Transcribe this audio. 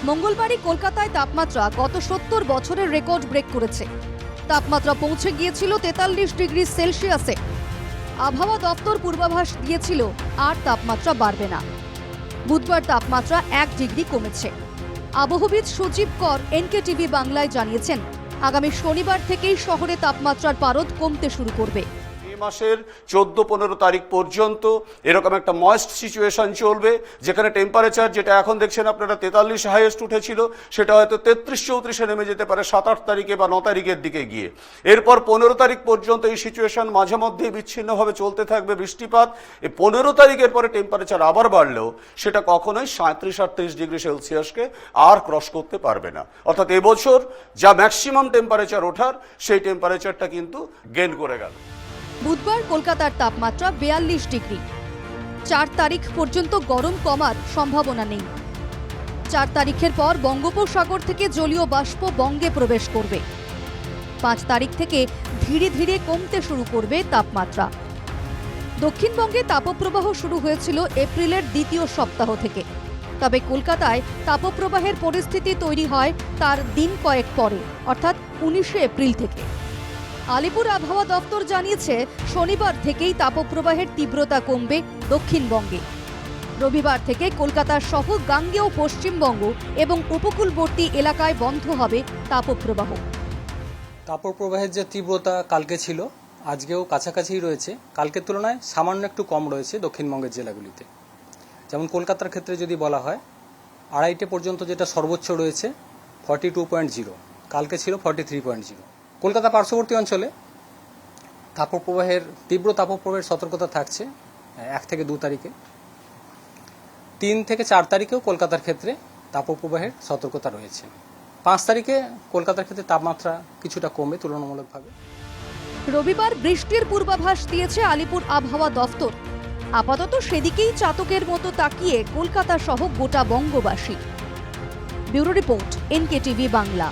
মঙ্গলবারই কলকাতায় তাপমাত্রা গত ৭০ বছরের রেকর্ড ব্রেক করেছে। তাপমাত্রা পৌঁছে গিয়েছিল ৪৩ ডিগ্রি সেলসিয়াসে। আবহাওয়া দপ্তর পূর্বাভাস দিয়েছিল আর তাপমাত্রা বাড়বে না। বুধবার তাপমাত্রা ১ ডিগ্রি কমেছে। আবহবিদ সজীব কর এনকেটিভি বাংলায় জানিয়েছেন, আগামী শনিবার থেকেই শহরে তাপমাত্রার পারদ কমতে শুরু করবে। মাসের 14-15 তারিখ পর্যন্ত এরকম একটা ময়েস্ট সিচুয়েশন চলবে, যেখানে টেম্পারেচার যেটা এখন দেখছেন আপনারা 43 হাইয়েস্ট উঠেছিল, সেটা হয়তো 33-34-এ নেমে যেতে পারে 7-8 তারিখে বা 9 তারিখের দিকে গিয়ে। এরপর 15 তারিখ পর্যন্ত এই সিচুয়েশন মাঝে মধ্যে বিচ্ছিন্নভাবে চলতে থাকবে, বৃষ্টিপাত। এই 15 তারিখের পরে টেম্পারেচার আবার বাড়লেও সেটা কখনোই 37-38 ডিগ্রি সেলসিয়াসকে আর ক্রস করতে পারবে না। অর্থাৎ এবছর যা ম্যাক্সিমাম টেম্পারেচার ওঠার, সেই টেম্পারেচারটা কিন্তু গেইন করে গেল। বুধবার কলকাতার তাপমাত্রা ৪২ ডিগ্রি। ৪ তারিখ পর্যন্ত গরম কমার সম্ভাবনা নেই। ৪ তারিখের পর বঙ্গোপসাগর থেকে জলীয় বাষ্প বঙ্গে প্রবেশ করবে। ৫ তারিখ থেকে ধীরে ধীরে কমতে শুরু করবে তাপমাত্রা। দক্ষিণবঙ্গে তাপপ্রবাহ শুরু হয়েছিল এপ্রিলের দ্বিতীয় সপ্তাহ থেকে। তবে কলকাতায় তাপপ্রবাহের পরিস্থিতি তৈরি হয় তার দিন কয়েক পরে, অর্থাৎ ১৯শে এপ্রিল থেকে। আলিপুর আবহাওয়া দপ্তর জানিয়েছে, শনিবার থেকেই তাপপ্রবাহের তীব্রতা কমবে দক্ষিণবঙ্গে। রবিবার থেকে কলকাতা সহ গাঙ্গেয় পশ্চিমবঙ্গ এবং উপকূলবর্তী এলাকায় বন্ধ হবে তাপপ্রবাহ। তাপপ্রবাহের যে তীব্রতা কালকে ছিল, আজকেও কাছাকাছি রয়েছে। কালকের তুলনায় সামান্য একটু কম রয়েছে দক্ষিণবঙ্গের জেলাগুলিতে। যেমন কলকাতার ক্ষেত্রে যদি বলা হয়, 2:30 পর্যন্ত যেটা সর্বোচ্চ রয়েছে 42.0, কালকে ছিল 43.0। কলকাতা পার্শ্ববর্তী অঞ্চলে তীব্র তাপপ্রবাহের সতর্কতা থাকছে 1 থেকে 2 তারিখে। 3 থেকে 4 তারিখেও কলকাতার ক্ষেত্রে তাপপ্রবাহের সতর্কতা রয়েছে। 5 তারিখে কলকাতার ক্ষেত্রে তাপমাত্রা কিছুটা কমবে তুলনামূলকভাবে। রবিবার বৃষ্টির পূর্বাভাস দিয়েছে আলিপুর আবহাওয়া দফতর। আপাতত সেদিকেই চাতকের মতো তাকিয়ে কলকাতা সহ গোটা বঙ্গবাসী। Bureau report, NKTV Bangla.